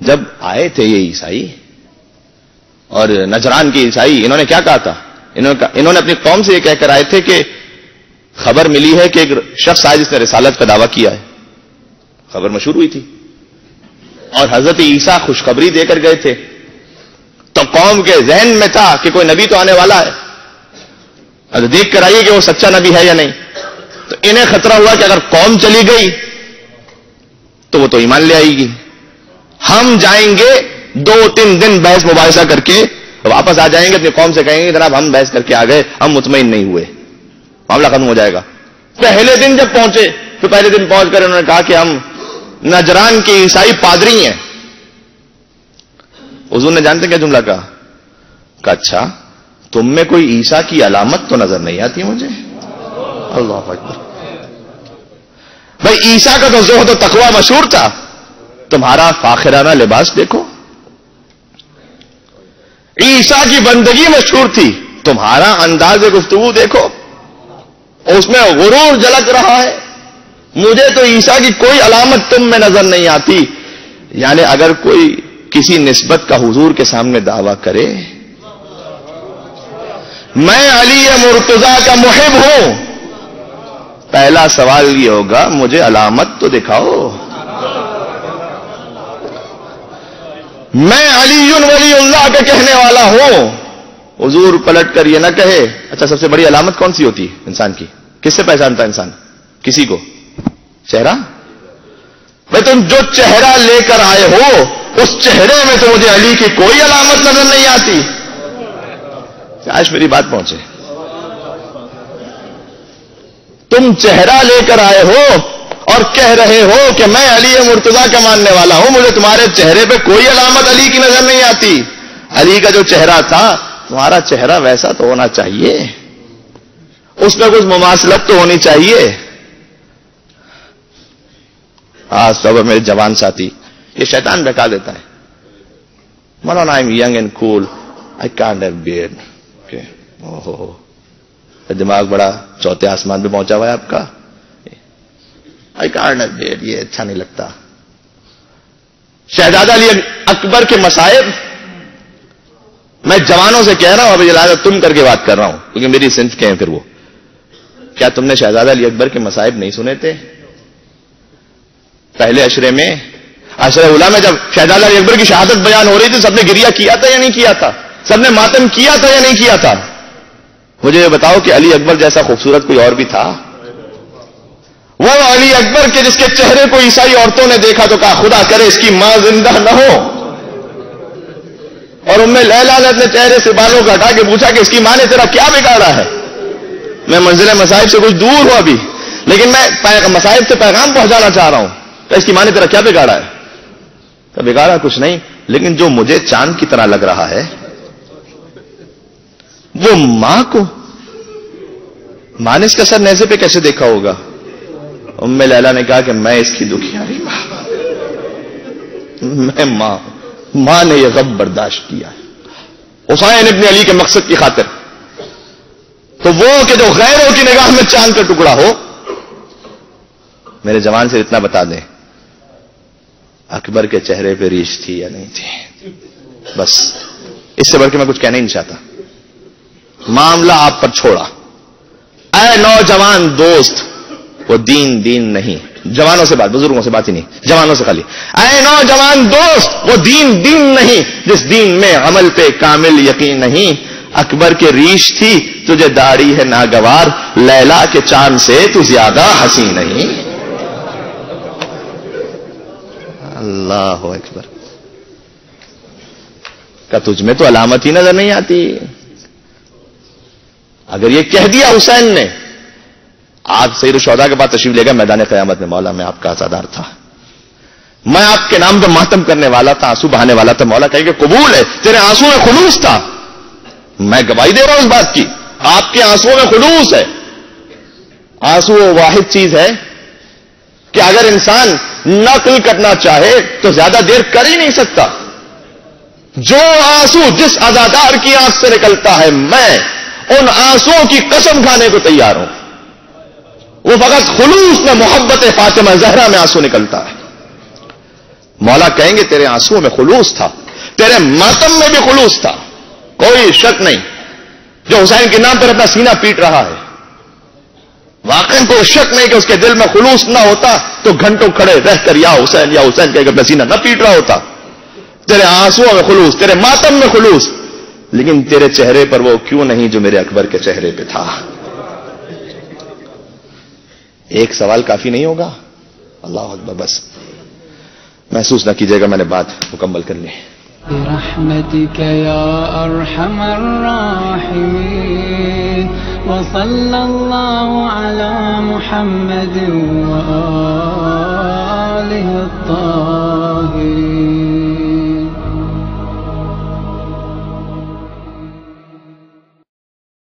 جب آئے تھے یہ عیسائی اور نجران کے عیسائی، انہوں نے کیا کہا تھا؟ انہوں نے اپنی قوم سے یہ کہہ کر آئے تھے کہ خبر ملی ہے کہ ایک شخص آیا جس نے رسالت کا دعویٰ کیا ہے. خبر مشہور ہوئی تھی اور حضرت عیسیٰ خوشخبری دے کر گئے تھے. تو قوم کے ذہن میں تھا کہ کوئی نبی تو آنے والا ہے، اب دیکھ کر آئیے کہ وہ سچا نبی ہے یا نہیں. تو انہیں خطرہ ہوا کہ اگر قوم چلی گئی تو وہ تو ایمان لے آئے گی، ہم جائیں گے 2-3 دن بحث مباحثہ کر کے واپس آ جائیں گے، اپنی قوم سے کہیں گے جناب ہم بحث کر کے آ گئے، ہم مطمئن نہیں ہوئے، معاملہ ختم ہو جائے گا. پہلے دن جب پہنچے تو پہلے دن پہنچ کر انہوں نے کہا کہ ہم نجران کے عیسائی پادری ہیں. حضور نے جانتے کیا جملہ کہا؟ کہ اچھا تم میں کوئی عیسیٰ کی علامت تو نظر نہیں آتی مجھے. اللہ اکبر. بھائی عیسیٰ کا تو زہد و تقویٰ مشہور تھا، تمہارا فاخرانہ لباس دیکھو. عیسیٰ کی بندگی مشہور تھی، تمہارا انداز گفتگو دیکھو، اس میں غرور جھلک رہا ہے. مجھے تو عیسیٰ کی کوئی علامت تم میں نظر نہیں آتی. یعنی اگر کوئی کسی نسبت کا حضور کے سامنے دعویٰ کرے میں علی مرتضیٰ کا محب ہوں، پہلا سوال یہ ہوگا مجھے علامت تو دکھاؤ. میں علی ولی اللہ کا کہنے والا ہوں. حضور پلٹ کر یہ نہ کہے اچھا سب سے بڑی علامت کون سی ہوتی ہے انسان کی؟ کس سے پہچانتا ہے انسان کسی کو؟ چہرہ. بھائی تم جو چہرہ لے کر آئے ہو اس چہرے میں تو مجھے علی کی کوئی علامت نظر نہیں آتی. کاش میری بات پہنچے. تم چہرہ لے کر آئے ہو اور کہہ رہے ہو کہ میں علی مرتضیٰ کا ماننے والا ہوں، مجھے تمہارے چہرے پہ کوئی علامت علی کی نظر نہیں آتی. علی کا جو چہرہ تھا تمہارا چہرہ ویسا تو ہونا چاہیے، اس میں کچھ مماثلت تو ہونی چاہیے. آج صبح میرے جوان ساتھی یہ شیطان بہکا دیتا ہے، مولانا I am young and cool I can't have beard. دماغ بڑا چوتھے آسمان پہ پہنچا ہوا ہے آپ کا. آئی کانٹ ہیو بیئرڈ، یہ اچھا نہیں لگتا. شہزادہ علی اکبر کے مصائب میں جوانوں سے کہہ رہا ہوں، ابھی لہٰذا تم کر کے بات کر رہا ہوں کیونکہ میری صنف کے ہیں پھر وہ. کیا تم نے شہزادہ علی اکبر کے مصائب نہیں سنے تھے؟ پہلے عشرے میں عشرہ اولیٰ میں جب شہزادہ علی اکبر کی شہادت بیان ہو رہی تھی سب نے گریہ کیا تھا یا نہیں کیا تھا؟ سب نے ماتم کیا تھا یا نہیں کیا تھا؟ مجھے یہ بتاؤ کہ علی اکبر جیسا خوبصورت کوئی اور بھی تھا؟ وہ علی اکبر کے جس کے چہرے کو عیسائی عورتوں نے دیکھا تو کہا خدا کرے اس کی ماں زندہ نہ ہو. اور ام لیلا نے اپنے چہرے سے بالوں کو ہٹا کے پوچھا کہ اس کی ماں نے تیرا کیا بگاڑا ہے؟ میں منزل مصائب سے کچھ دور ہوں ابھی، لیکن میں مصائب سے پیغام پہنچانا چاہ رہا ہوں. تو اس کی ماں نے تیرا کیا بگاڑا ہے؟ تو بگاڑا کچھ نہیں، لیکن جو مجھے چاند کی طرح لگ رہا ہے وہ ماں کو، ماں نے اس کا سر نیزے پہ کیسے دیکھا ہوگا؟ ام لیلا نے کہا کہ میں اس کی دکھیاری ماں، میں ماں نے یہ غم برداشت کیا ہے حسین ابن علی کے مقصد کی خاطر. تو وہ کہ جو غیروں کی نگاہ میں چاند کا ٹکڑا ہو. میرے جوان سے اتنا بتا دیں اکبر کے چہرے پہ ریش تھی یا نہیں تھی، بس اس سے بڑھ کے میں کچھ کہنا ہی نہیں چاہتا. معاملہ آپ پر چھوڑا. اے نوجوان دوست، وہ دین نہیں، جوانوں سے بات، بزرگوں سے بات ہی نہیں، جوانوں سے خالی. اے نوجوان دوست، وہ دین نہیں جس دین میں عمل پہ کامل یقین نہیں. اکبر کے ریش تھی، تجھے داڑھی ہے ناگوار، لیلا کے چاند سے تو زیادہ حسین نہیں. اللہ اکبر. کہ تجھ میں تو علامت ہی نظر نہیں آتی. اگر یہ کہہ دیا حسین نے، آج سید الشہداء کے بعد تشریف لے گا میدان قیامت میں، مولا میں آپ کا عزادار تھا، میں آپ کے نام پہ ماتم کرنے والا تھا، آنسو بہانے والا تھا. مولا کہے کہ قبول ہے، تیرے آنسو میں خلوص تھا. میں گواہی دے رہا ہوں اس بات کی، آپ کے آنسو میں خلوص ہے. آنسو وہ واحد چیز ہے کہ اگر انسان نقل کرنا چاہے تو زیادہ دیر کر ہی نہیں سکتا. جو آنسو جس عزادار کی آنکھ سے نکلتا ہے، میں ان آنسوؤں کی قسم کھانے کو تیار ہوں. وہ فقط خلوص میں محبت فاطمہ زہرا میں آنسو نکلتا ہے. مولا کہیں گے تیرے آنسوؤں میں خلوص تھا, تیرے ماتم میں بھی خلوص تھا, کوئی شک نہیں. جو حسین کے نام پر اپنا سینہ پیٹ رہا ہے, واقعی کوئی شک نہیں کہ اس کے دل میں خلوص نہ ہوتا تو گھنٹوں کھڑے رہ کر یا حسین کہہ کر اپنا سینہ نہ پیٹ رہا ہوتا. تیرے آنسوؤں میں خلوص, تیرے ماتم میں خلوص, لیکن تیرے چہرے پر وہ کیوں نہیں جو میرے اکبر کے چہرے پہ تھا. ایک سوال کافی نہیں ہوگا؟ اللہ اکبر. بس محسوس نہ کیجیے گا, میں نے بات مکمل کر لی. برحمتك يا أرحم الراحمين وصلى الله على محمد وآله الطاهرين.